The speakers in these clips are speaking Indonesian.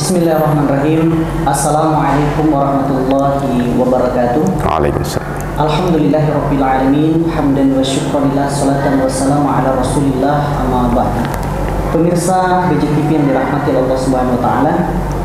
Bismillahirrahmanirrahim. Assalamualaikum warahmatullahi wabarakatuh. Waalaikumsalam. Alhamdulillahirabbil alamin, hamdan wa syukranillah, salatan wassalamu ala Rasulillah, amma ba'du. Pemirsa BJTV yang dirahmati Allah Subhanahu wa taala,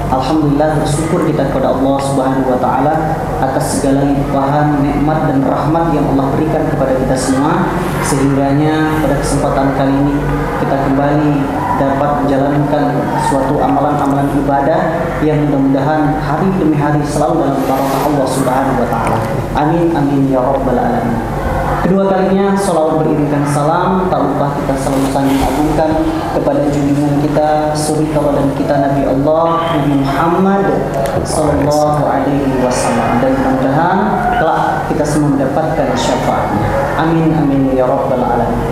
alhamdulillah bersyukur kita kepada Allah Subhanahu wa taala atas segala limpahan nikmat dan rahmat yang Allah berikan kepada kita semua, sehingganya pada kesempatan kali ini kita kembali dapat menjalankan suatu amalan-amalan ibadah yang mudah-mudahan hari demi hari selalu dalam barakah Allah Subhanahu wa taala. Amin amin ya rabbal alamin. Kedua kalinya salawat beriringan salam tak lupa kita selalu saling agungkan kepada junjungan kita, suri tauladan kita Nabi Allah Nabi Muhammad sallallahu alaihi wasallam, dan mudah-mudahan kelak kita semua mendapatkan syafaatnya. Amin amin ya rabbal alamin.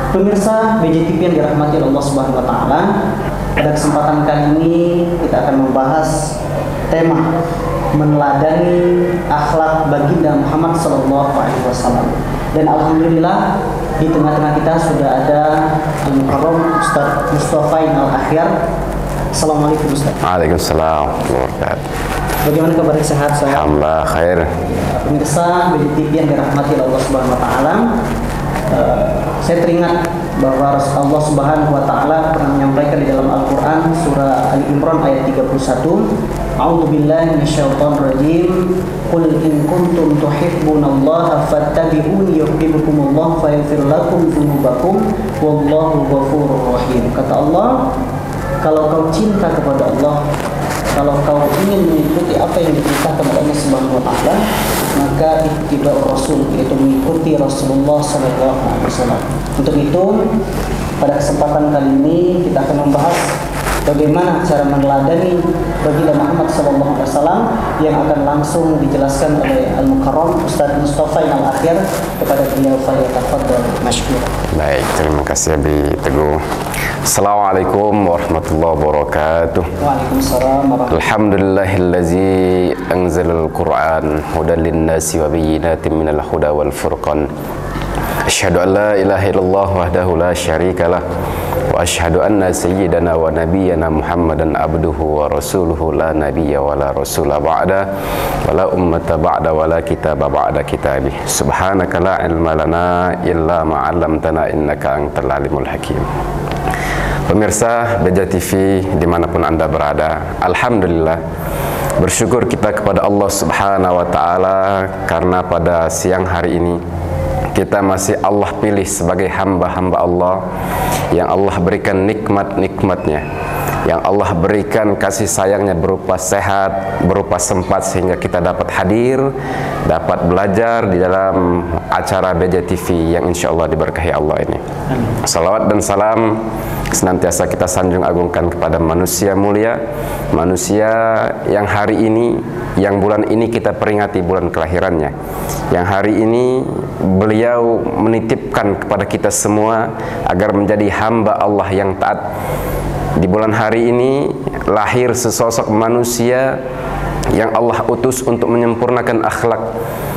Pemirsa BJTV yang dirahmati Allah Subhanahu wa taala, pada kesempatan kali ini kita akan membahas tema meneladani akhlak baginda Muhammad sallallahu alaihi wasallam. Dan alhamdulillah di tengah-tengah kita sudah ada Al-Mukarram Ustaz Mustafa Al-Akhyar. Assalamualaikum Ustaz. Waalaikumsalam warahmatullahi wabarakatuh. Bagaimana kabar, sehat? Alhamdulillah khair. Pemirsa BJTV yang dirahmati Allah Subhanahu wa taala, saya teringat bahwa Allah Subhanahu wa taala pernah menyampaikan di dalam Al-Qur'an surah Ali Imran ayat 31, A'udzubillahi minasyaitonir rajim. Qul in kuntum tuhibbunallaha fattabi'uni yuhibbukumullah wa yaghfir lakum dzunubakum wallahu ghafurur rahim. Kata Allah, kalau kau cinta kepada Allah, kalau kau ingin mengikuti apa yang diperintahkan oleh Allah Subhanahu wa taala, maka ittiba'ur rasul, yaitu mengikuti Rasulullah sallallahu alaihi wasallam. Untuk itu, pada kesempatan kali ini kita akan membahas bagaimana cara meneladani baginda Muhammad sallallahu alaihi wasallam yang akan langsung dijelaskan oleh Al-Mukarram Ustaz Mustafa Al-Akhyar kepada beliau. Falyatafaddal mashkur. Baik, terima kasih Abi Teguh. Assalamualaikum warahmatullahi wabarakatuh. Waalaikumsalam warahmatullahi. Alhamdulillahillazi anzalal Qur'an hudan linnasi wa bayyinatin minal huda wal furqan. Asyhadu an la ilaha illallah wahdahu la syarikalah wa asyhadu anna sayyidana wa nabiyyana Muhammadan abduhu wa rasuluhu la nabiyya wa la rasula ba'da wa la ummata ba'da wa la kitaba ba'da kitabih. Subhanaka la ilma lana illa ma 'allamtana innaka antal alimul hakim. Pemirsa BJTV dimanapun Anda berada, alhamdulillah bersyukur kita kepada Allah Subhanahu wa taala karena pada siang hari ini kita masih Allah pilih sebagai hamba-hamba Allah yang Allah berikan nikmat-nikmatnya, yang Allah berikan kasih sayangnya berupa sehat, berupa sempat sehingga kita dapat hadir, dapat belajar di dalam acara BJTV yang insya Allah diberkahi Allah ini. Salawat dan salam senantiasa kita sanjung agungkan kepada manusia mulia, manusia yang hari ini, yang bulan ini kita peringati bulan kelahirannya, yang hari ini beliau menitipkan kepada kita semua agar menjadi hamba Allah yang taat. Di bulan hari ini lahir sesosok manusia yang Allah utus untuk menyempurnakan akhlak,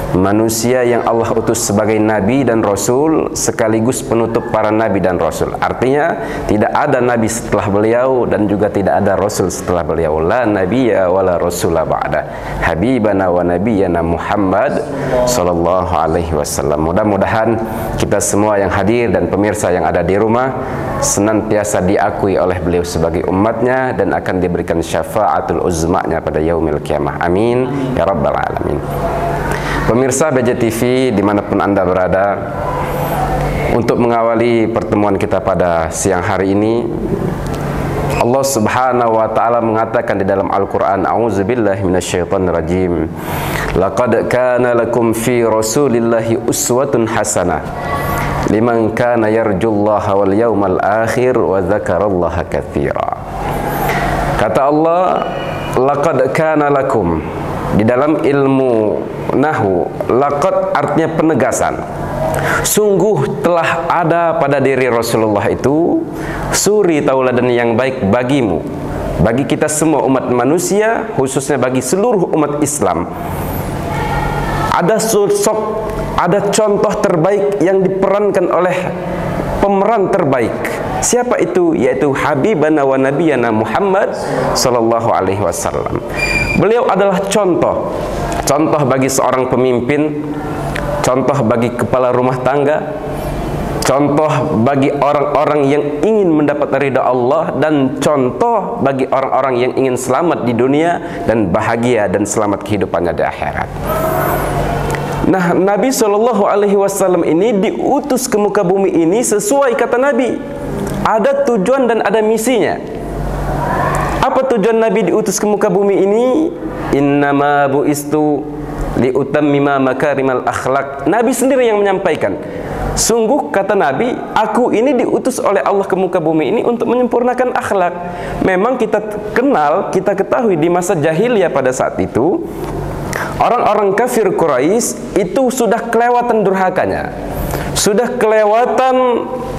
manusia yang Allah utus sebagai nabi dan rasul sekaligus penutup para nabi dan rasul. Artinya tidak ada nabi setelah beliau dan juga tidak ada rasul setelah beliau. La nabiyya wa la rasula ba'da. Habibana wa nabiyyana Muhammad sallallahu alaihi wasallam. Mudah-mudahan kita semua yang hadir dan pemirsa yang ada di rumah senantiasa diakui oleh beliau sebagai umatnya dan akan diberikan syafaatul uzma'nya pada yaumil qiyamah. Amin ya rabbal alamin. Pemirsa BJTV dimanapun Anda berada, untuk mengawali pertemuan kita pada siang hari ini, Allah Subhanahu wa taala mengatakan di dalam Al-Qur'an, A'udzubillahi minasyaitonirrajim. Laqad kana lakum fi Rasulillahi uswatun hasanah liman kana yarjullaha wal yawmal akhir wa dzakarallaha katsira. Kata Allah, laqad kana lakum. Di dalam ilmu nahwu, laqad artinya penegasan. Sungguh telah ada pada diri Rasulullah itu suri tauladan yang baik bagimu, bagi kita semua umat manusia, khususnya bagi seluruh umat Islam. Ada sosok, ada contoh terbaik yang diperankan oleh pemeran terbaik, Siapa itu? Yaitu Habibana wa Nabiyana Muhammad sallallahu alaihi wasallam. Beliau adalah contoh bagi seorang pemimpin, contoh bagi kepala rumah tangga, contoh bagi orang-orang yang ingin mendapat ridha Allah, dan contoh bagi orang-orang yang ingin selamat di dunia dan bahagia dan selamat kehidupannya di akhirat. Nah, Nabi Shallallahu Alaihi Wasallam ini diutus ke muka bumi ini sesuai kata Nabi, ada tujuan dan ada misinya. Apa tujuan Nabi diutus ke muka bumi ini? Innama bu'istu liutammima makarimal akhlak. Nabi sendiri yang menyampaikan. Sungguh kata Nabi, aku ini diutus oleh Allah ke muka bumi ini untuk menyempurnakan akhlak. Memang kita kenal, kita ketahui di masa jahiliyah pada saat itu, orang-orang kafir Quraisy itu sudah kelewatan durhakanya, sudah kelewatan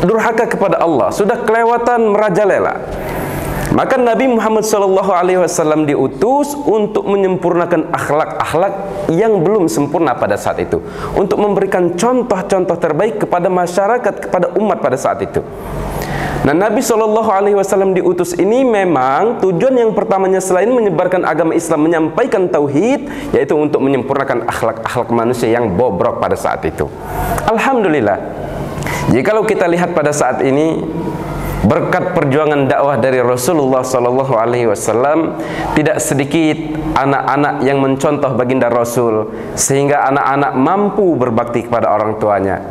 durhaka kepada Allah, sudah kelewatan merajalela. Maka Nabi Muhammad SAW diutus untuk menyempurnakan akhlak-akhlak yang belum sempurna pada saat itu, untuk memberikan contoh-contoh terbaik kepada masyarakat, kepada umat pada saat itu. Nah, Nabi SAW diutus ini memang tujuan yang pertamanya selain menyebarkan agama Islam, menyampaikan tauhid, yaitu untuk menyempurnakan akhlak-akhlak manusia yang bobrok pada saat itu. Alhamdulillah, jikalau kita lihat pada saat ini, berkat perjuangan dakwah dari Rasulullah SAW, tidak sedikit anak-anak yang mencontoh baginda Rasul, sehingga anak-anak mampu berbakti kepada orang tuanya.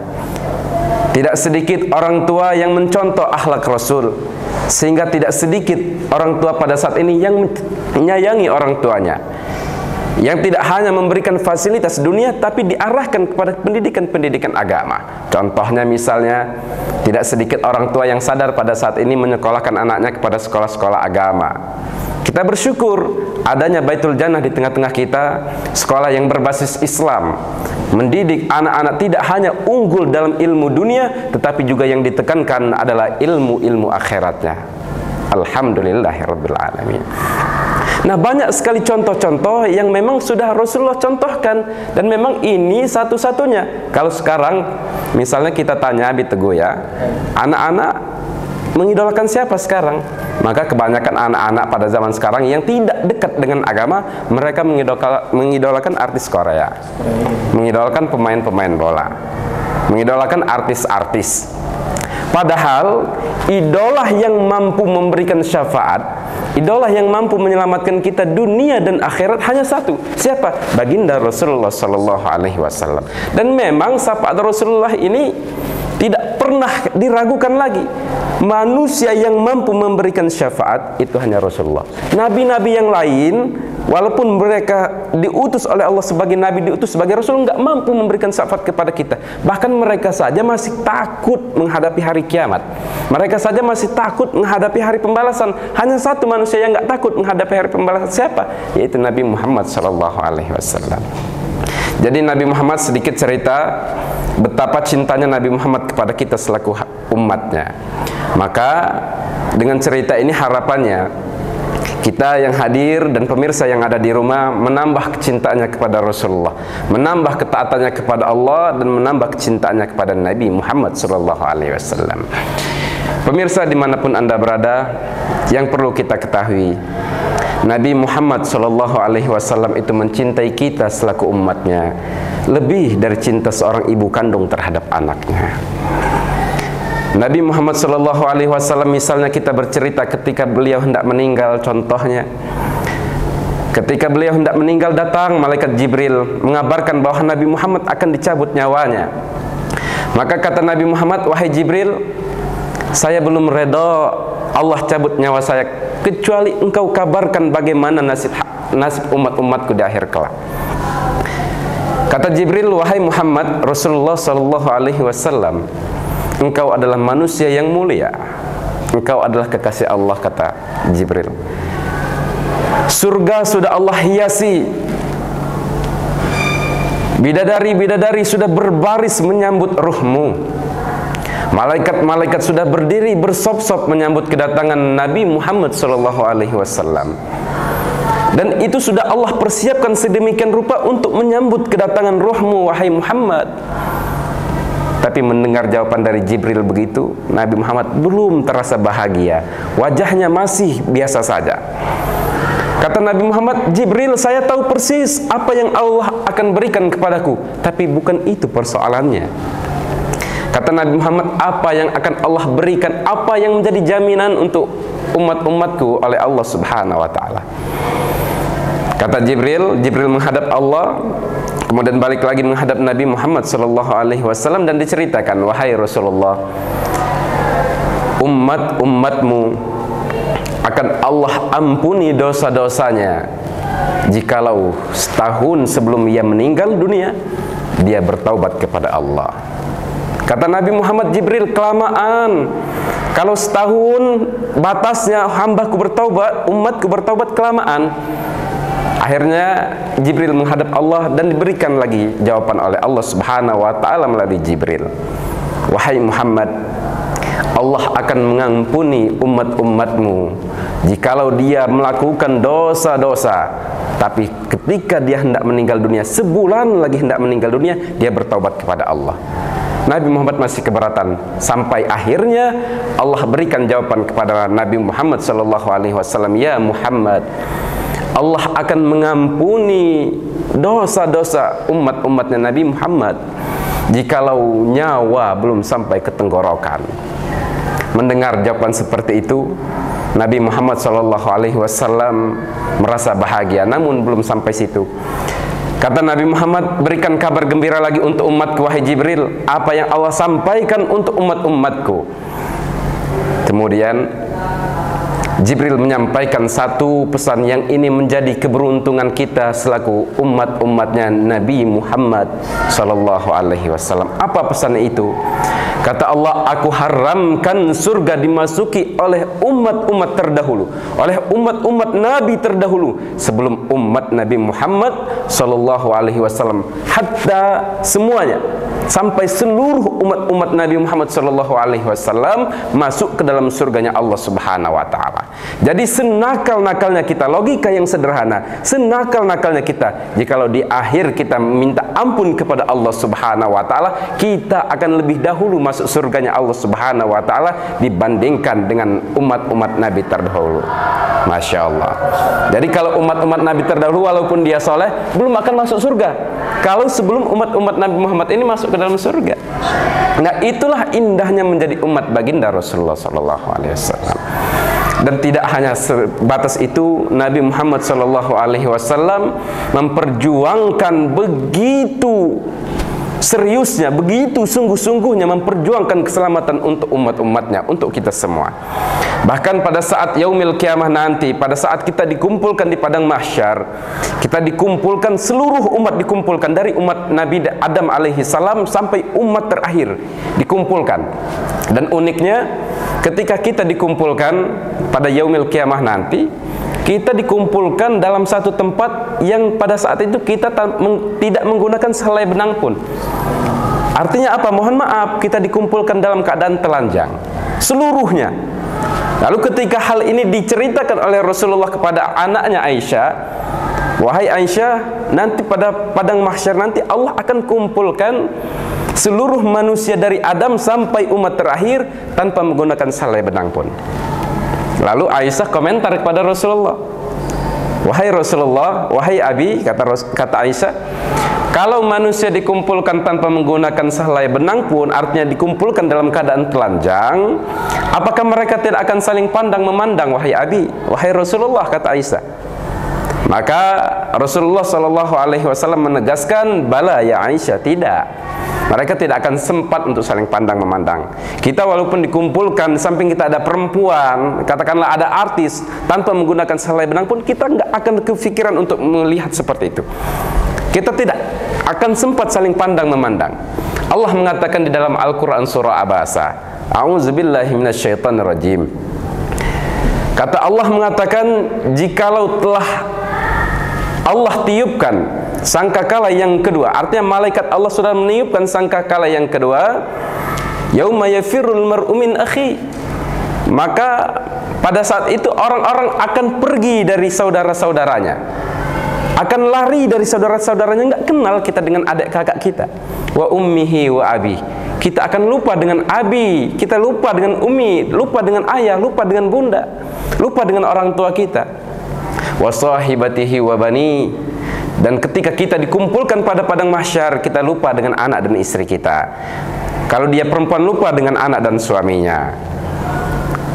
Tidak sedikit orang tua yang mencontoh akhlak Rasul, sehingga tidak sedikit orang tua pada saat ini yang menyayangi orang tuanya, yang tidak hanya memberikan fasilitas dunia, tapi diarahkan kepada pendidikan-pendidikan agama. Contohnya misalnya, tidak sedikit orang tua yang sadar pada saat ini menyekolahkan anaknya kepada sekolah-sekolah agama. Kita bersyukur adanya Baitul Jannah di tengah-tengah kita, sekolah yang berbasis Islam, mendidik anak-anak tidak hanya unggul dalam ilmu dunia, tetapi juga yang ditekankan adalah ilmu-ilmu akhiratnya. Alhamdulillahirabbil alamin. Nah, banyak sekali contoh-contoh yang memang sudah Rasulullah contohkan, dan memang ini satu-satunya. Kalau sekarang misalnya kita tanya Abi Teguh ya, anak-anak mengidolakan siapa sekarang? Maka kebanyakan anak-anak pada zaman sekarang yang tidak dekat dengan agama, mereka mengidolakan artis Korea, mengidolakan pemain-pemain bola, mengidolakan artis-artis. Padahal idola yang mampu memberikan syafaat, idola yang mampu menyelamatkan kita dunia dan akhirat hanya satu. Siapa? Baginda Rasulullah SAW. Dan memang syafaat Rasulullah ini tidak pernah diragukan lagi. Manusia yang mampu memberikan syafaat itu hanya Rasulullah. Nabi-nabi yang lain, walaupun mereka diutus oleh Allah sebagai nabi, diutus sebagai rasul, nggak mampu memberikan syafaat kepada kita. Bahkan mereka saja masih takut menghadapi hari kiamat. Mereka saja masih takut menghadapi hari pembalasan. Hanya satu manusia yang nggak takut menghadapi hari pembalasan, siapa? Yaitu Nabi Muhammad SAW. Jadi Nabi Muhammad, sedikit cerita betapa cintanya Nabi Muhammad kepada kita selaku umatnya. Maka dengan cerita ini harapannya kita yang hadir dan pemirsa yang ada di rumah menambah kecintaannya kepada Rasulullah, menambah ketaatannya kepada Allah, dan menambah kecintaannya kepada Nabi Muhammad SAW. Pemirsa dimanapun Anda berada, yang perlu kita ketahui, Nabi Muhammad SAW itu mencintai kita selaku umatnya lebih dari cinta seorang ibu kandung terhadap anaknya. Nabi Muhammad SAW, misalnya kita bercerita ketika beliau hendak meninggal, contohnya ketika beliau hendak meninggal, datang malaikat Jibril mengabarkan bahwa Nabi Muhammad akan dicabut nyawanya. Maka kata Nabi Muhammad, wahai Jibril, saya belum redha Allah cabut nyawa saya kecuali engkau kabarkan bagaimana nasib umat-umatku di akhir kelak. Kata Jibril, wahai Muhammad, Rasulullah SAW, engkau adalah manusia yang mulia, engkau adalah kekasih Allah, kata Jibril. Surga sudah Allah hiasi, bidadari-bidadari sudah berbaris menyambut ruhmu, malaikat-malaikat sudah berdiri bersop-sop menyambut kedatangan Nabi Muhammad SAW. Dan itu sudah Allah persiapkan sedemikian rupa untuk menyambut kedatangan ruhmu, wahai Muhammad. Tapi mendengar jawaban dari Jibril begitu, Nabi Muhammad belum terasa bahagia. Wajahnya masih biasa saja. Kata Nabi Muhammad, Jibril, saya tahu persis apa yang Allah akan berikan kepadaku, tapi bukan itu persoalannya. Kata Nabi Muhammad, apa yang akan Allah berikan, apa yang menjadi jaminan untuk umat-umatku oleh Allah Subhanahu wa ta'ala. Kata Jibril menghadap Allah, kemudian balik lagi menghadap Nabi Muhammad sallallahu alaihi wasallam dan diceritakan, wahai Rasulullah, umatmu akan Allah ampuni dosa-dosanya jikalau setahun sebelum ia meninggal dunia dia bertaubat kepada Allah. Kata Nabi Muhammad, Jibril, kelamaan. Kalau setahun batasnya hambaku bertaubat, umatku bertaubat, kelamaan. Akhirnya Jibril menghadap Allah dan diberikan lagi jawaban oleh Allah Subhanahu wa ta'ala melalui Jibril. Wahai Muhammad, Allah akan mengampuni umat-umatmu jikalau dia melakukan dosa-dosa, tapi ketika dia hendak meninggal dunia, sebulan lagi hendak meninggal dunia, dia bertaubat kepada Allah. Nabi Muhammad masih keberatan, sampai akhirnya Allah berikan jawaban kepada Nabi Muhammad sallallahu alaihi wasallam, ya Muhammad, Allah akan mengampuni dosa-dosa umat-umatnya Nabi Muhammad jikalau nyawa belum sampai ke tenggorokan. Mendengar jawaban seperti itu, Nabi Muhammad SAW merasa bahagia, namun belum sampai situ. Kata Nabi Muhammad, berikan kabar gembira lagi untuk umatku, wahai Jibril, apa yang Allah sampaikan untuk umat-umatku. Kemudian Jibril menyampaikan satu pesan yang ini menjadi keberuntungan kita selaku umat-umatnya Nabi Muhammad sallallahu alaihi wasallam. Apa pesan itu? Kata Allah, aku haramkan surga dimasuki oleh umat-umat terdahulu, oleh umat-umat Nabi terdahulu sebelum umat Nabi Muhammad sallallahu alaihi wasallam, hatta semuanya, sampai seluruh umat-umat Nabi Muhammad sallallahu alaihi wasallam masuk ke dalam surganya Allah Subhanahu wa taala. Jadi senakal-nakalnya kita, logika yang sederhana, senakal-nakalnya kita, jikalau di akhir kita minta ampun kepada Allah Subhanahu wa taala, kita akan lebih dahulu masuk surganya Allah Subhanahu wa taala dibandingkan dengan umat-umat Nabi terdahulu. Masya Allah. Jadi kalau umat-umat Nabi terdahulu walaupun dia soleh, belum akan masuk surga kalau sebelum umat-umat Nabi Muhammad ini masuk ke dalam surga. Nah, itulah indahnya menjadi umat baginda Rasulullah sallallahu alaihi wasallam. Dan tidak hanya sebatas itu, Nabi Muhammad sallallahu alaihi wasallam memperjuangkan begitu seriusnya, begitu sungguh-sungguhnya memperjuangkan keselamatan untuk umat-umatnya, untuk kita semua. Bahkan pada saat yaumil kiamah nanti, pada saat kita dikumpulkan di padang mahsyar, kita dikumpulkan, seluruh umat dikumpulkan, dari umat Nabi Adam alaihi salam sampai umat terakhir dikumpulkan. Dan uniknya, ketika kita dikumpulkan pada yaumil kiamah nanti, kita dikumpulkan dalam satu tempat yang pada saat itu kita tidak menggunakan sehelai benang pun. Artinya apa? Mohon maaf, kita dikumpulkan dalam keadaan telanjang seluruhnya. Lalu ketika hal ini diceritakan oleh Rasulullah kepada anaknya Aisyah, wahai Aisyah, nanti pada padang mahsyar nanti Allah akan kumpulkan seluruh manusia dari Adam sampai umat terakhir tanpa menggunakan sehelai benang pun. Lalu Aisyah komentar kepada Rasulullah, wahai Rasulullah, wahai Abi, kata Aisyah, kalau manusia dikumpulkan tanpa menggunakan sehelai benang pun, artinya dikumpulkan dalam keadaan telanjang, apakah mereka tidak akan saling pandang memandang, wahai Abi, wahai Rasulullah, kata Aisyah. Maka Rasulullah sallallahu alaihi wasallam menegaskan, bala ya Aisyah, tidak. Mereka tidak akan sempat untuk saling pandang memandang. Kita walaupun dikumpulkan, samping kita ada perempuan, katakanlah ada artis, tanpa menggunakan sehelai benang pun, kita nggak akan kepikiran untuk melihat seperti itu. Kita tidak akan sempat saling pandang memandang. Allah mengatakan di dalam Al-Quran surah Abasa, a'udzubillahi minasyaitonirrajim. Kata Allah mengatakan, jikalau telah Allah tiupkan sangkakala yang kedua, artinya malaikat Allah sudah meniupkan sangkakala yang kedua, yauma yafirrul mar'u min akhi, maka pada saat itu orang-orang akan pergi dari saudara-saudaranya, akan lari dari saudara-saudaranya, nggak kenal kita dengan adik kakak kita, wa ummihi wa abi, kita akan lupa dengan abi, kita lupa dengan umi, lupa dengan ayah, lupa dengan bunda, lupa dengan orang tua kita. Wa sahibatihi wa bani. Dan ketika kita dikumpulkan pada padang mahsyar, kita lupa dengan anak dan istri kita. Kalau dia perempuan, lupa dengan anak dan suaminya.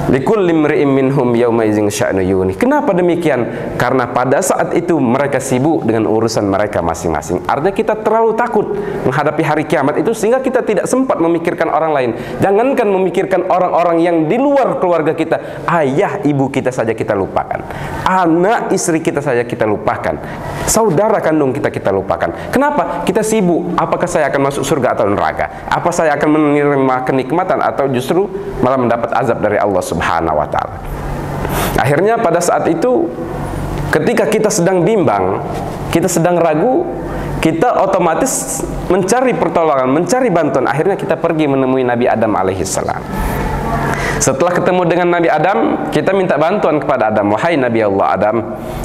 Likulli imri'in minhum yawma idzin sya'nu yughni. Kenapa demikian? Karena pada saat itu mereka sibuk dengan urusan mereka masing-masing. Artinya kita terlalu takut menghadapi hari kiamat itu sehingga kita tidak sempat memikirkan orang lain. Jangankan memikirkan orang-orang yang di luar keluarga kita, ayah ibu kita saja kita lupakan, anak istri kita saja kita lupakan, saudara kandung kita lupakan. Kenapa? Kita sibuk, apakah saya akan masuk surga atau neraka? Apa saya akan menerima kenikmatan atau justru malah mendapat azab dari Allah Subhanahu wa ta'ala. Akhirnya pada saat itu, ketika kita sedang bimbang, kita sedang ragu, kita otomatis mencari pertolongan, mencari bantuan. Akhirnya kita pergi menemui Nabi Adam alaihissalam. Setelah ketemu dengan Nabi Adam, kita minta bantuan kepada Adam. Wahai Nabi Allah Adam,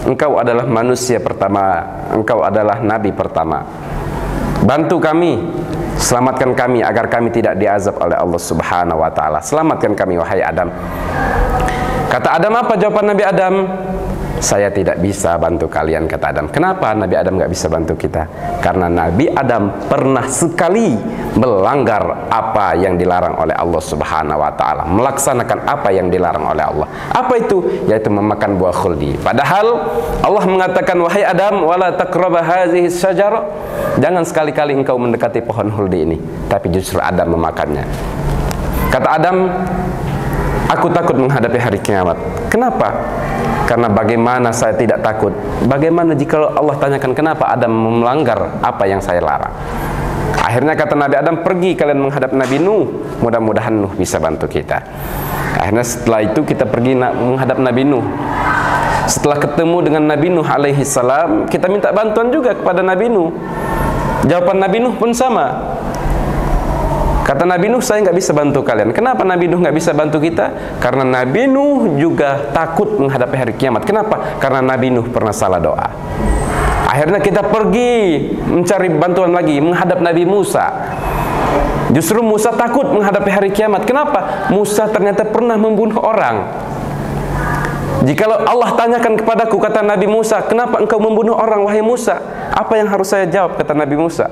engkau adalah manusia pertama, engkau adalah Nabi pertama. Bantu kami, selamatkan kami agar kami tidak diazab oleh Allah Subhanahu wa ta'ala. Selamatkan kami wahai Adam. Kata Adam, apa jawaban Nabi Adam? Saya tidak bisa bantu kalian, kata Adam. Kenapa Nabi Adam nggak bisa bantu kita? Karena Nabi Adam pernah sekali melanggar apa yang dilarang oleh Allah Subhanahu wa ta'ala, melaksanakan apa yang dilarang oleh Allah. Apa itu? Yaitu memakan buah khuldi. Padahal Allah mengatakan, wahai Adam, wala taqraba hadhihi syajarah, jangan sekali-kali engkau mendekati pohon khuldi ini. Tapi justru Adam memakannya. Kata Adam, aku takut menghadapi hari kiamat. Kenapa? Karena bagaimana saya tidak takut? Bagaimana jika Allah tanyakan kenapa Adam melanggar apa yang saya larang? Akhirnya kata Nabi Adam, pergi kalian menghadap Nabi Nuh. Mudah-mudahan Nuh bisa bantu kita. Akhirnya setelah itu kita pergi menghadap Nabi Nuh. Setelah ketemu dengan Nabi Nuh alaihi salam, kita minta bantuan juga kepada Nabi Nuh. Jawaban Nabi Nuh pun sama. Kata Nabi Nuh, saya nggak bisa bantu kalian. Kenapa Nabi Nuh nggak bisa bantu kita? Karena Nabi Nuh juga takut menghadapi hari kiamat. Kenapa? Karena Nabi Nuh pernah salah doa. Akhirnya kita pergi mencari bantuan lagi, menghadap Nabi Musa. Justru Musa takut menghadapi hari kiamat. Kenapa? Musa ternyata pernah membunuh orang. Jikalau Allah tanyakan kepadaku, kata Nabi Musa, kenapa engkau membunuh orang wahai Musa? Apa yang harus saya jawab, kata Nabi Musa?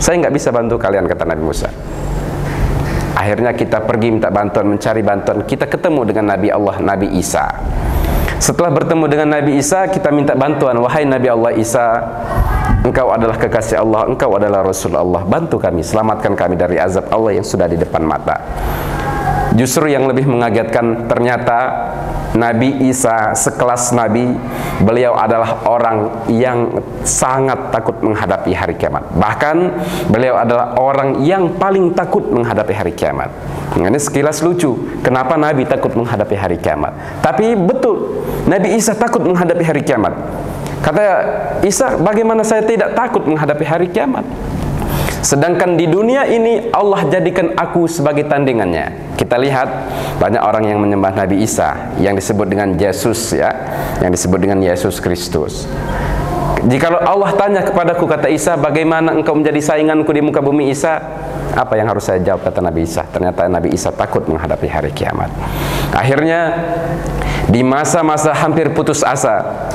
Saya nggak bisa bantu kalian, kata Nabi Musa. Akhirnya kita pergi minta bantuan, mencari bantuan. Kita ketemu dengan Nabi Allah, Nabi Isa. Setelah bertemu dengan Nabi Isa, kita minta bantuan. Wahai Nabi Allah Isa, engkau adalah kekasih Allah, engkau adalah Rasul Allah. Bantu kami, selamatkan kami dari azab Allah yang sudah di depan mata. Justru yang lebih mengagetkan, ternyata Nabi Isa sekelas Nabi, beliau adalah orang yang sangat takut menghadapi hari kiamat. Bahkan beliau adalah orang yang paling takut menghadapi hari kiamat. Ini sekilas lucu, kenapa Nabi takut menghadapi hari kiamat? Tapi betul, Nabi Isa takut menghadapi hari kiamat. Kata Isa, bagaimana saya tidak takut menghadapi hari kiamat? Sedangkan di dunia ini Allah jadikan aku sebagai tandingannya. Kita lihat banyak orang yang menyembah Nabi Isa yang disebut dengan Yesus, ya, yang disebut dengan Yesus Kristus. Jikalau Allah tanya kepadaku, kata Isa, bagaimana engkau menjadi sainganku di muka bumi Isa? Apa yang harus saya jawab, kata Nabi Isa? Ternyata Nabi Isa takut menghadapi hari kiamat. Akhirnya di masa-masa hampir putus asa,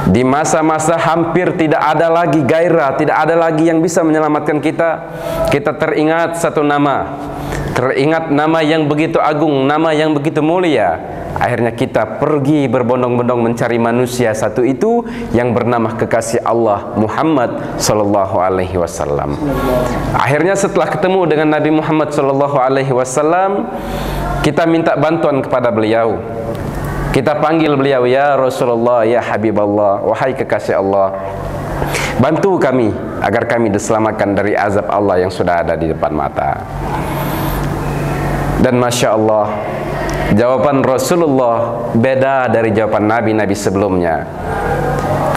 di masa-masa hampir tidak ada lagi gairah, tidak ada lagi yang bisa menyelamatkan kita, kita teringat satu nama, teringat nama yang begitu agung, nama yang begitu mulia. Akhirnya kita pergi berbondong-bondong mencari manusia satu itu yang bernama kekasih Allah, Muhammad sallallahu alaihi wasallam. Akhirnya setelah ketemu dengan Nabi Muhammad sallallahu alaihi wasallam, kita minta bantuan kepada beliau. Kita panggil beliau, ya Rasulullah, ya Habiballah, wahai kekasih Allah, bantu kami agar kami diselamatkan dari azab Allah yang sudah ada di depan mata. Dan Masya Allah, jawaban Rasulullah beda dari jawaban Nabi-Nabi sebelumnya.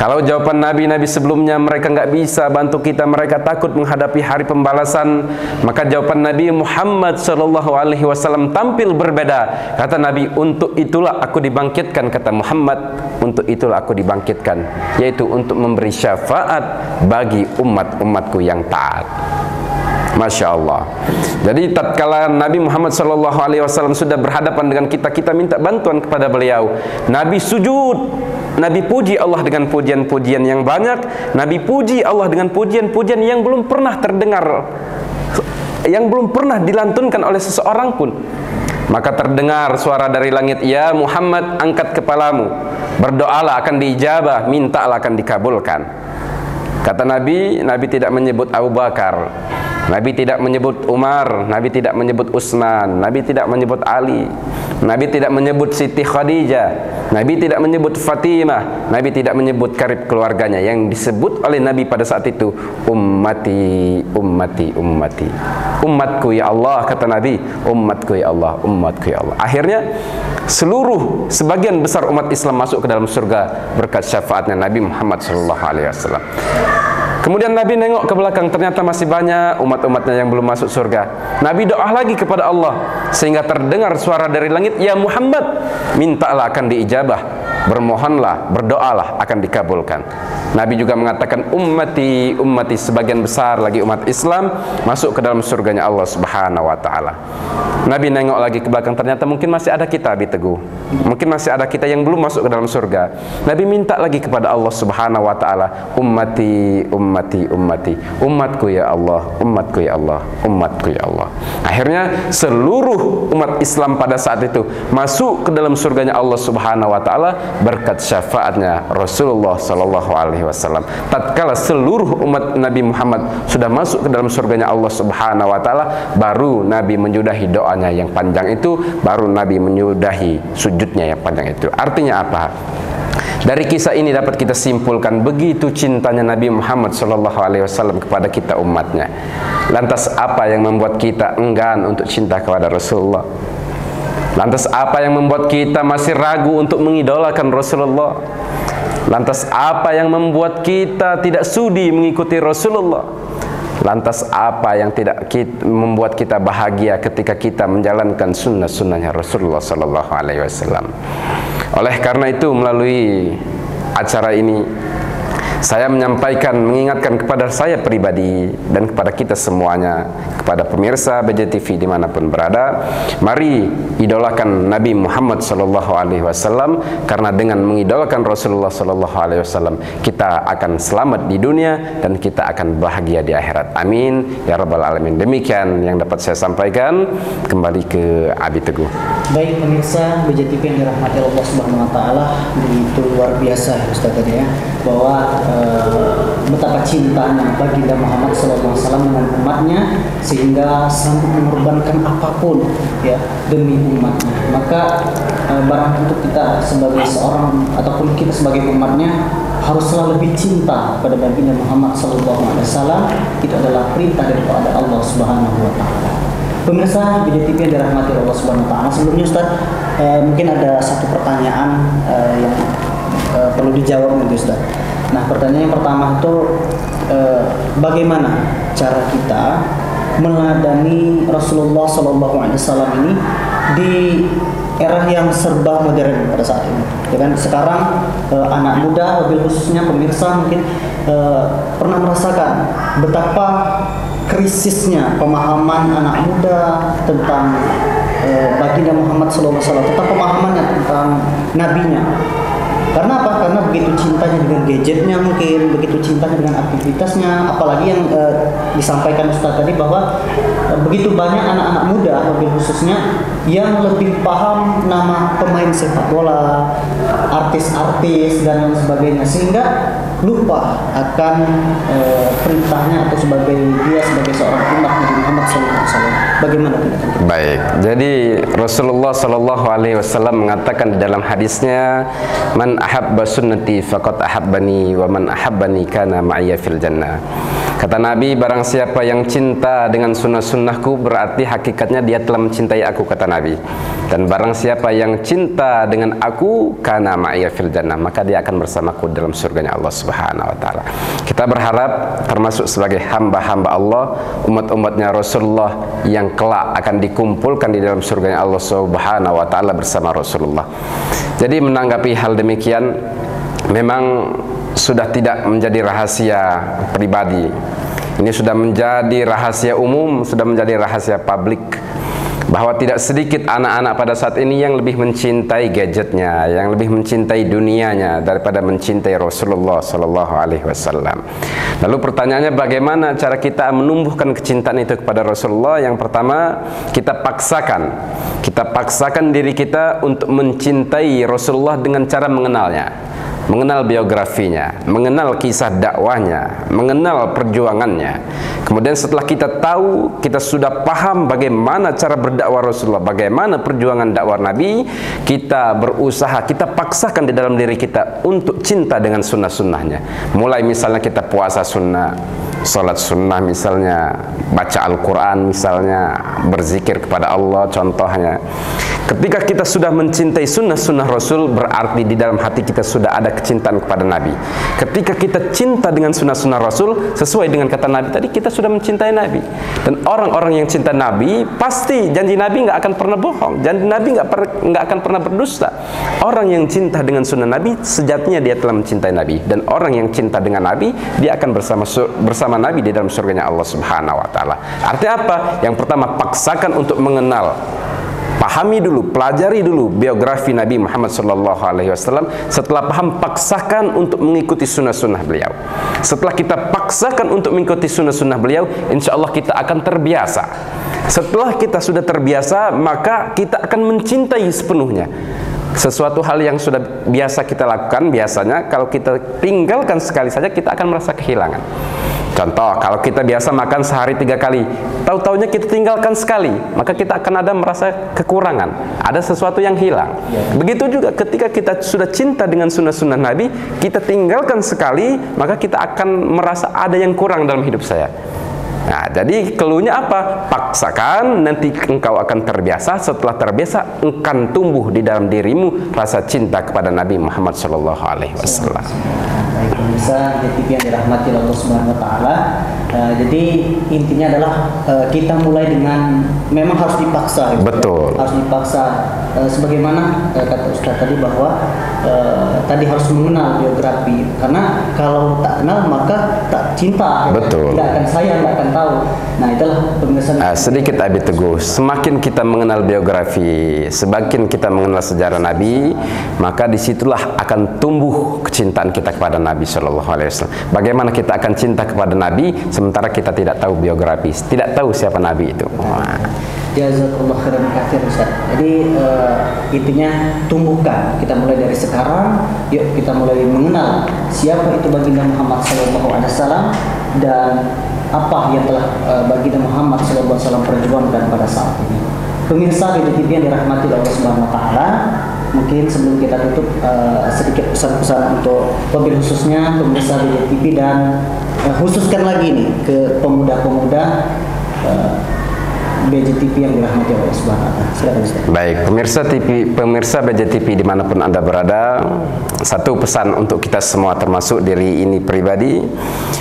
Kalau jawaban Nabi-Nabi sebelumnya mereka nggak bisa bantu kita, mereka takut menghadapi hari pembalasan, maka jawaban Nabi Muhammad SAW tampil berbeda. Kata Nabi, untuk itulah aku dibangkitkan, kata Muhammad, untuk itulah aku dibangkitkan, yaitu untuk memberi syafaat bagi umat-umatku yang taat. Masya Allah. Jadi tatkala Nabi Muhammad SAW sudah berhadapan dengan kita, kita minta bantuan kepada beliau. Nabi sujud, Nabi puji Allah dengan pujian-pujian yang banyak. Nabi puji Allah dengan pujian-pujian yang belum pernah terdengar, yang belum pernah dilantunkan oleh seseorang pun. Maka terdengar suara dari langit, "Ya Muhammad, angkat kepalamu, berdoalah akan diijabah, mintalah akan dikabulkan." Kata Nabi, Nabi tidak menyebut Abu Bakar, Nabi tidak menyebut Umar, Nabi tidak menyebut Utsman, Nabi tidak menyebut Ali, Nabi tidak menyebut Siti Khadijah, Nabi tidak menyebut Fatimah, Nabi tidak menyebut karib keluarganya. Yang disebut oleh Nabi pada saat itu, ummati, ummati, ummati. Umatku ya Allah, kata Nabi, umatku ya Allah, umatku ya Allah. Akhirnya sebagian besar umat Islam masuk ke dalam surga berkat syafaatnya Nabi Muhammad SAW. Kemudian Nabi nengok ke belakang, ternyata masih banyak umat-umatnya yang belum masuk surga. Nabi doa lagi kepada Allah, sehingga terdengar suara dari langit, "Ya Muhammad, mintalah akan diijabah, bermohonlah, berdoalah akan dikabulkan." Nabi juga mengatakan, ummati, ummati, sebagian besar lagi umat Islam masuk ke dalam surganya Allah Subhanahu wa taala. Nabi nengok lagi ke belakang, ternyata mungkin masih ada kita, Abi Teguh. Mungkin masih ada kita yang belum masuk ke dalam surga. Nabi minta lagi kepada Allah Subhanahu wa taala, ummati, ummati, ummati. Umatku ya Allah, umatku ya Allah, umatku ya Allah. Akhirnya seluruh umat Islam pada saat itu masuk ke dalam surganya Allah Subhanahu wa taala berkat syafaatnya Rasulullah sallallahu alaihi wasallam. Tatkala seluruh umat Nabi Muhammad sudah masuk ke dalam surganya Allah Subhanahu wa taala, baru Nabi menyudahi doanya yang panjang itu, baru Nabi menyudahi sujudnya yang panjang itu. Artinya apa? Dari kisah ini dapat kita simpulkan begitu cintanya Nabi Muhammad SAW kepada kita umatnya. Lantas apa yang membuat kita enggan untuk cinta kepada Rasulullah? Lantas apa yang membuat kita masih ragu untuk mengidolakan Rasulullah? Lantas apa yang membuat kita tidak sudi mengikuti Rasulullah? Lantas apa yang tidak membuat kita bahagia ketika kita menjalankan sunnah-sunnahnya Rasulullah SAW? Oleh karena itu, melalui acara ini saya menyampaikan, mengingatkan kepada saya pribadi dan kepada kita semuanya, kepada pemirsa BJTV dimanapun berada, mari idolakan Nabi Muhammad SAW, karena dengan mengidolakan Rasulullah SAW kita akan selamat di dunia dan kita akan bahagia di akhirat. Amin ya rabbal alamin. Demikian yang dapat saya sampaikan. Kembali ke Abi Teguh. Baik pemirsa BJTV yang dirahmati Allah Subhanahu wa taala, begitu luar biasa Ustaz tadi ya, bahwa betapa cintanya baginda Muhammad SAW dengan umatnya sehingga sanggup mengorbankan apapun ya demi umatnya. Maka barang tentu kita sebagai seorang ataupun kita sebagai umatnya haruslah lebih cinta pada baginda Muhammad SAW. Itu adalah perintah daripada Allah Subhanahu wa taala. Pemirsa BJTV yang dirahmati Allah Subhanahu wa taala, sebelumnya Ustaz mungkin ada satu pertanyaan yang perlu dijawab nanti Ustaz. Nah, pertanyaan yang pertama itu bagaimana cara kita meneladani Rasulullah SAW ini di era yang serba modern pada saat ini. Ya kan? Sekarang anak muda, lebih khususnya pemirsa mungkin pernah merasakan betapa krisisnya pemahaman anak muda tentang baginda Muhammad SAW, tentang pemahamannya tentang nabinya. Karena apa? Karena begitu cintanya dengan gadgetnya, mungkin begitu cintanya dengan aktivitasnya, apalagi yang disampaikan Ustaz tadi bahwa begitu banyak anak-anak muda, lebih khususnya yang lebih paham nama pemain sepak bola, artis-artis dan lain sebagainya, sehingga lupa akan perintahnya atau dia sebagai seorang umat Nabi Muhammad SAW. Bagaimana? Baik, jadi Rasulullah SAW mengatakan di dalam hadisnya, man ahabba sunnati faqad ahabbani wa man ahabbani kana ma'iyya fil jannah. Kata Nabi, barang siapa yang cinta dengan sunnah-sunnahku berarti hakikatnya dia telah mencintai aku, kata Nabi. Dan barang siapa yang cinta dengan aku kana ma'iyya fil jannah, maka dia akan bersamaku dalam surganya Allah Subhanahu wa taala. Kita berharap termasuk sebagai hamba-hamba Allah, umat-umatnya Rasulullah yang kelak akan dikumpulkan di dalam surganya Allah Subhanahu wa taala bersama Rasulullah. Jadi menanggapi hal demikian, memang sudah tidak menjadi rahasia pribadi Ini sudah menjadi rahasia umum, sudah menjadi rahasia publik, bahwa tidak sedikit anak-anak pada saat ini yang lebih mencintai gadgetnya, yang lebih mencintai dunianya daripada mencintai Rasulullah Sallallahu Alaihi Wasallam. Lalu pertanyaannya, bagaimana cara kita menumbuhkan kecintaan itu kepada Rasulullah? Yang pertama, kita paksakan diri kita untuk mencintai Rasulullah dengan cara mengenalnya, mengenal biografinya, mengenal kisah dakwahnya, mengenal perjuangannya. Kemudian setelah kita tahu, kita sudah paham bagaimana cara berdakwah Rasulullah, bagaimana perjuangan dakwah Nabi, kita berusaha, kita paksakan di dalam diri kita untuk cinta dengan sunnah-sunnahnya. Mulai misalnya kita puasa sunnah, salat sunnah misalnya, baca Al-Quran misalnya, berzikir kepada Allah contohnya. Ketika kita sudah mencintai sunnah-sunnah Rasul, berarti di dalam hati kita sudah ada kecintaan kepada Nabi. Ketika kita cinta dengan sunnah-sunnah Rasul, sesuai dengan kata Nabi tadi, kita sudah mencintai Nabi. Dan orang-orang yang cinta Nabi, pasti janji Nabi nggak akan pernah bohong, janji Nabi nggak akan pernah berdusta. Orang yang cinta dengan sunnah Nabi, sejatinya dia telah mencintai Nabi. Dan orang yang cinta dengan Nabi, dia akan bersama Nabi di dalam surganya Allah Subhanahu Wa Taala. Artinya apa? Yang pertama, paksakan untuk mengenal, pahami dulu, pelajari dulu biografi Nabi Muhammad Sallallahu Alaihi Wasallam. Setelah paham, paksakan untuk mengikuti sunnah-sunnah beliau. Setelah kita paksakan untuk mengikuti sunnah-sunnah beliau, insya Allah kita akan terbiasa. Setelah kita sudah terbiasa, maka kita akan mencintai sepenuhnya. Sesuatu hal yang sudah biasa kita lakukan, biasanya kalau kita tinggalkan sekali saja, kita akan merasa kehilangan. Contoh, kalau kita biasa makan sehari 3 kali, tahu-taunya kita tinggalkan sekali, maka kita akan ada merasa kekurangan, ada sesuatu yang hilang. Begitu juga ketika kita sudah cinta dengan sunnah-sunnah Nabi, kita tinggalkan sekali, maka kita akan merasa ada yang kurang dalam hidup saya. Nah, jadi keluhnya apa? Paksakan, nanti engkau akan terbiasa. Setelah terbiasa, akan tumbuh di dalam dirimu rasa cinta kepada Nabi Muhammad Sallallahu Alaihi Wasallam. Baik pemirsa TV yang dirahmati Allah Subhanahu Wa Taala. Jadi intinya adalah kita mulai dengan, memang harus dipaksa. Betul. Harus dipaksa. Sebagaimana kata Ustaz tadi bahwa tadi harus mengenal biografi. Karena kalau tak kenal maka tak cinta. Betul. Tidak akan sayang, tidak akan tahu. Nah itulah pemirsa. Sedikit Abi Teguh, semakin kita mengenal biografi, semakin kita mengenal sejarah Nabi, maka disitulah akan tumbuh kecintaan kita kepada Nabi Shallallahu Alaihi Wasallam. Bagaimana kita akan cinta kepada Nabi sementara kita tidak tahu biografi, tidak tahu siapa Nabi itu. Jazakallah khairan katsir Ustaz. Jadi intinya tumbuhkan, kita mulai dari sekarang. Yuk kita mulai mengenal siapa itu baginda Muhammad Sallallahu Alaihi Wasallam dan apa yang telah baginda Muhammad Sallallahu Alaihi Wasallam perjuangkan pada saat ini. Pemirsa TV yang dirahmati Allah Subhanahu Wa Taala, mungkin sebelum kita tutup sedikit pesan-pesan untuk wabil khususnya pemirsa TV dan khususkan lagi nih ke pemuda-pemuda BJTV yang dirahmati Allah Subhanahu Wa Taala. Silakan Ustaz. Baik, pemirsa BJTV dimanapun Anda berada, satu pesan untuk kita semua termasuk diri ini pribadi,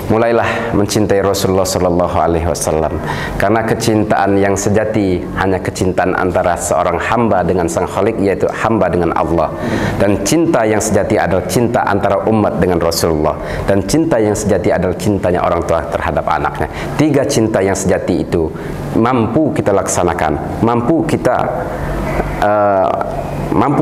mulailah mencintai Rasulullah Sallallahu Alaihi Wasallam. Karena kecintaan yang sejati hanya kecintaan antara seorang hamba dengan sang Khalik, yaitu hamba dengan Allah. Dan cinta yang sejati adalah cinta antara umat dengan Rasulullah. Dan cinta yang sejati adalah cintanya orang tua terhadap anaknya. 3 cinta yang sejati itu mampu kita laksanakan, mampu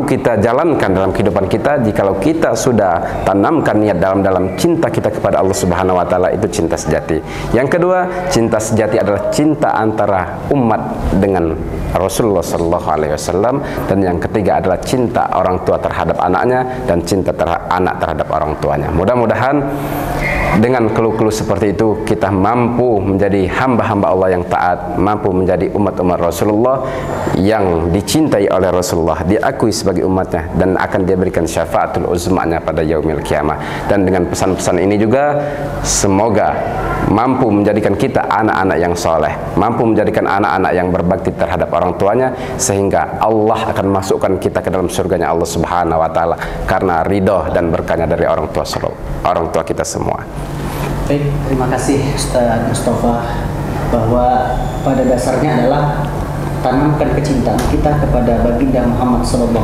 kita jalankan dalam kehidupan kita jikalau kita sudah tanamkan niat dalam cinta kita kepada Allah Subhanahu Wa Taala, itu cinta sejati. Yang kedua, cinta sejati adalah cinta antara umat dengan Rasulullah Sallallahu Alaihi Wasallam. Dan yang ketiga adalah cinta orang tua terhadap anaknya dan cinta anak terhadap orang tuanya. Mudah-mudahan dengan keluh-keluh seperti itu kita mampu menjadi hamba-hamba Allah yang taat, mampu menjadi umat-umat Rasulullah yang dicintai oleh Rasulullah, diakui sebagai umatnya, dan akan dia berikan syafaatul uzmanya pada yaumil kiamah. Dan dengan pesan-pesan ini juga semoga mampu menjadikan kita anak-anak yang soleh, mampu menjadikan anak-anak yang berbakti terhadap orang tuanya, sehingga Allah akan masukkan kita ke dalam surganya Allah Subhanahu Wa Taala karena ridho dan berkahnya dari orang tua kita semua. Baik, terima kasih Ustaz Mustafa, bahwa pada dasarnya adalah tanamkan kecintaan kita kepada baginda Muhammad SAW.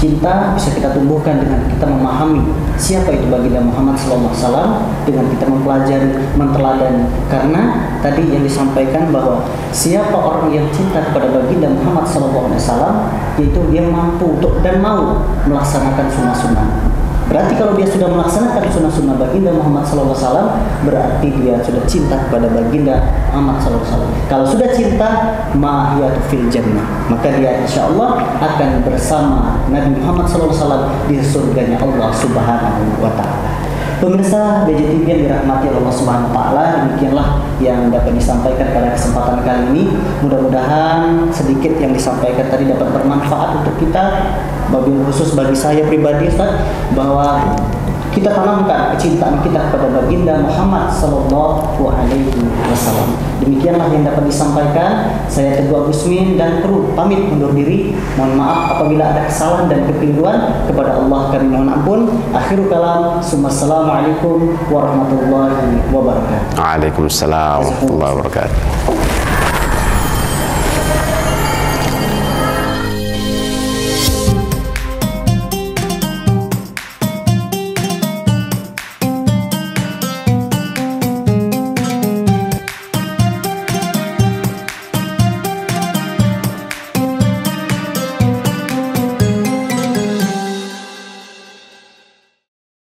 Cinta bisa kita tumbuhkan dengan kita memahami siapa itu baginda Muhammad SAW, dengan kita mempelajari, menteladani. Karena tadi yang disampaikan bahwa siapa orang yang cinta kepada baginda Muhammad SAW, yaitu dia mampu untuk dan mau melaksanakan sunnah-sunnah. Berarti kalau dia sudah melaksanakan sunnah-sunnah baginda Muhammad SAW, berarti dia sudah cinta kepada baginda Muhammad SAW. Kalau sudah cinta, ma'iyatu fil jannah, maka dia insya Allah akan bersama Nabi Muhammad SAW di surganya Allah Subhanahu wa Ta'ala. Pemirsa BJ TV yang dirahmati Allah Subhanahu wa Ta'ala, demikianlah yang dapat disampaikan pada kesempatan kali ini. Mudah-mudahan sedikit yang disampaikan tadi dapat bermanfaat untuk kita, wabil khusus bagi saya pribadi, Ustaz, bahwa kita tanamkan kecintaan kita kepada baginda Muhammad Sallallahu Alaihi Wasallam. Demikianlah yang dapat disampaikan. Saya Teguh Agusmin dan kru pamit undur diri. Mohon maaf apabila ada kesalahan dan kekeliruan. Kepada Allah kami mohon ampun. Akhirul kalam. Assalamualaikum warahmatullahi wabarakatuh. Waalaikumsalam warahmatullahi wabarakatuh.